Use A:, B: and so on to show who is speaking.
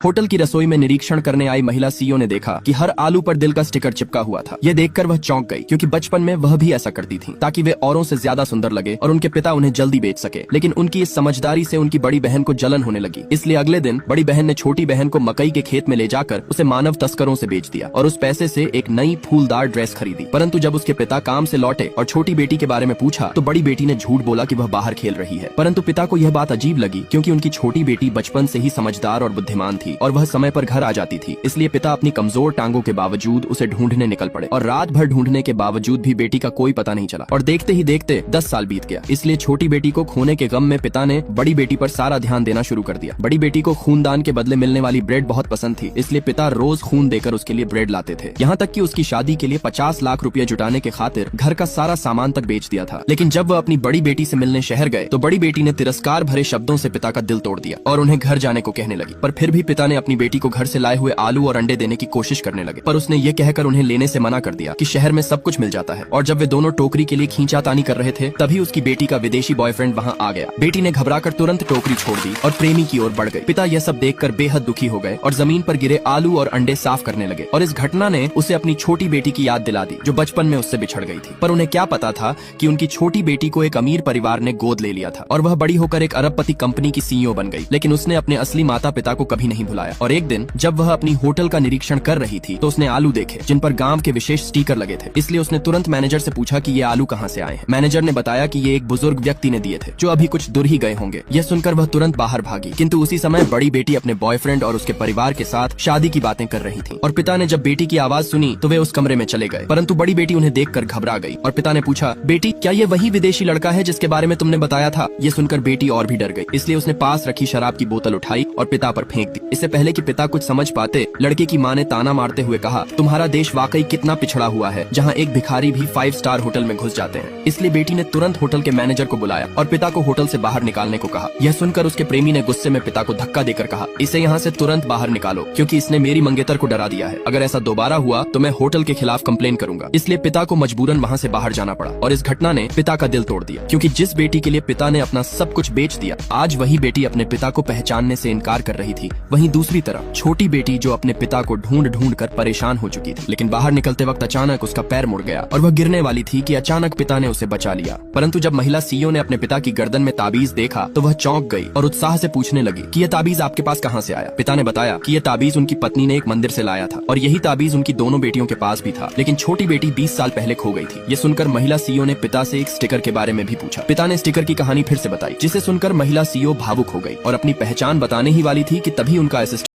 A: Hotel की रसोई में निरीक्षण करने आई महिला सीईओ ने देखा कि हर आलू पर दिल का स्टिकर चिपका हुआ था। ये देखकर वह चौंक गई, क्योंकि बचपन में वह भी ऐसा करती थी ताकि वे औरों से ज्यादा सुंदर लगे और उनके पिता उन्हें जल्दी बेच सके। लेकिन उनकी इस समझदारी से उनकी बड़ी बहन को जलन होने लगी। इसलिए अगले दिन बड़ी बहन ने छोटी बहन को मकई के खेत में ले जाकर उसे मानव तस्करों से बेच दिया और उस पैसे से एक नई फूलदार ड्रेस खरीदी। परंतु जब उसके पिता काम से लौटे और छोटी बेटी के बारे में पूछा तो बड़ी बेटी ने झूठ बोला कि वह बाहर खेल रही है। परंतु पिता को यह बात अजीब लगी, क्योंकि उनकी छोटी बेटी बचपन से ही समझदार और बुद्धिमान थी और वह समय पर घर आ जाती थी। इसलिए पिता अपनी कमजोर टांगों के बावजूद उसे ढूंढने निकल पड़े और रात भर ढूंढने के बावजूद भी बेटी का कोई पता नहीं चला और देखते ही देखते 10 साल बीत गया। इसलिए छोटी बेटी को खोने के गम में पिता ने बड़ी बेटी पर सारा ध्यान देना शुरू कर दिया। बड़ी बेटी को खूनदान के बदले मिलने वाली ब्रेड बहुत पसंद थी, इसलिए पिता रोज खून देकर उसके लिए ब्रेड लाते थे। यहाँ तक कि उसकी शादी के लिए 50 लाख रुपए जुटाने के खातिर घर का सारा सामान तक बेच दिया था। लेकिन जब वह अपनी बड़ी बेटी से मिलने शहर गए तो बड़ी बेटी ने तिरस्कार भरे शब्दों से पिता का दिल तोड़ दिया और उन्हें घर जाने को कहने लगी। पर फिर भी पिता ने अपनी बेटी को घर से लाए हुए आलू और अंडे देने की कोशिश करने लगे, पर उसने ये कहकर उन्हें लेने से मना कर दिया कि शहर में सब कुछ मिल जाता है। और जब वे दोनों टोकरी के लिए खींचातानी कर रहे थे तभी उसकी बेटी का विदेशी बॉयफ्रेंड वहाँ आ गया। बेटी ने घबराकर तुरंत टोकरी छोड़ दी और प्रेमी की ओर बढ़ गई। पिता यह सब देखकर बेहद दुखी हो गए और जमीन पर गिरे आलू और अंडे साफ करने लगे। और इस घटना ने उसे अपनी छोटी बेटी की याद दिला दी जो बचपन में उससे बिछड़ गई थी। पर उन्हें क्या पता था कि उनकी छोटी बेटी को एक अमीर परिवार ने गोद ले लिया था और वह बड़ी होकर एक अरबपति कंपनी की सीईओ बन गई। लेकिन उसने अपने असली माता पिता को कभी नहीं भुलाया। और एक दिन जब वह अपनी होटल का निरीक्षण कर रही थी तो उसने आलू देखे जिन पर गांव के विशेष स्टिकर लगे थे। इसलिए उसने तुरंत मैनेजर से पूछा कि ये आलू कहां से आए हैं। मैनेजर ने बताया कि ये एक बुजुर्ग व्यक्ति ने दिए थे जो अभी कुछ दूर ही गए होंगे। यह सुनकर वह तुरंत बाहर भागी, किंतु उसी समय बड़ी बेटी अपने बॉयफ्रेंड और उसके परिवार के साथ शादी की बातें कर रही थी। और पिता ने जब बेटी की आवाज सुनी तो वे उस कमरे में चले गए। परंतु बड़ी बेटी उन्हें देखकर घबरा गई और पिता ने पूछा, बेटी क्या ये वही विदेशी लड़का है जिसके बारे में तुमने बताया था? ये सुनकर बेटी और भी डर गई, इसलिए उसने पास रखी शराब की बोतल उठाई और पिता पर फेंक दी। इससे पहले कि पिता कुछ समझ पाते लड़के की माँ ने ताना मारते हुए कहा, तुम्हारा देश वाकई कितना पिछड़ा हुआ है, जहाँ एक भिखारी भी 5 स्टार होटल में घुस जाते हैं। इसलिए बेटी ने तुरंत होटल के मैनेजर को बुलाया और पिता को होटल से बाहर निकालने को कहा। यह सुनकर उसके प्रेमी ने गुस्से में पिता को धक्का देकर कहा, इसे यहाँ से तुरंत बाहर निकालो, क्योंकि इसने मेरी मंगेतर को डरा दिया है। अगर ऐसा दोबारा हुआ तो मैं होटल के खिलाफ कंप्लेन करूंगा। इसलिए पिता को मजबूरन वहाँ से बाहर जाना पड़ा और इस घटना ने पिता का दिल तोड़ दिया, क्योंकि जिस बेटी के लिए पिता ने अपना सब कुछ बेच दिया, आज वही बेटी अपने पिता को पहचानने से इनकार कर रही थी। वहीं दूसरी तरफ छोटी बेटी जो अपने पिता को ढूंढ ढूंढ कर परेशान हो चुकी थी। लेकिन बाहर निकलते वक्त अचानक उसका पैर मुड़ गया और वह गिरने वाली थी कि अचानक पिता ने उसे बचा लिया। परंतु जब महिला सीईओ ने अपने पिता की गर्दन में ताबीज देखा तो वह चौंक गई और उत्साह से पूछने लगी कि यह ताबीज आपके पास कहाँ से आया? पिता ने बताया कि यह ताबीज उनकी पत्नी ने एक मंदिर से लाया था और यही ताबीज उनकी दोनों बेटियों के पास भी था। लेकिन छोटी बेटी 20 साल पहले खो गई थी। ये सुनकर महिला सीईओ ने पिता से एक स्टिकर के बारे में भी पूछा। पिता ने स्टिकर की कहानी फिर से बताई, जिसे सुनकर महिला सीईओ भावुक हो गई और अपनी पहचान बताने ही वाली थी कि तभी उनका असिस्टेंट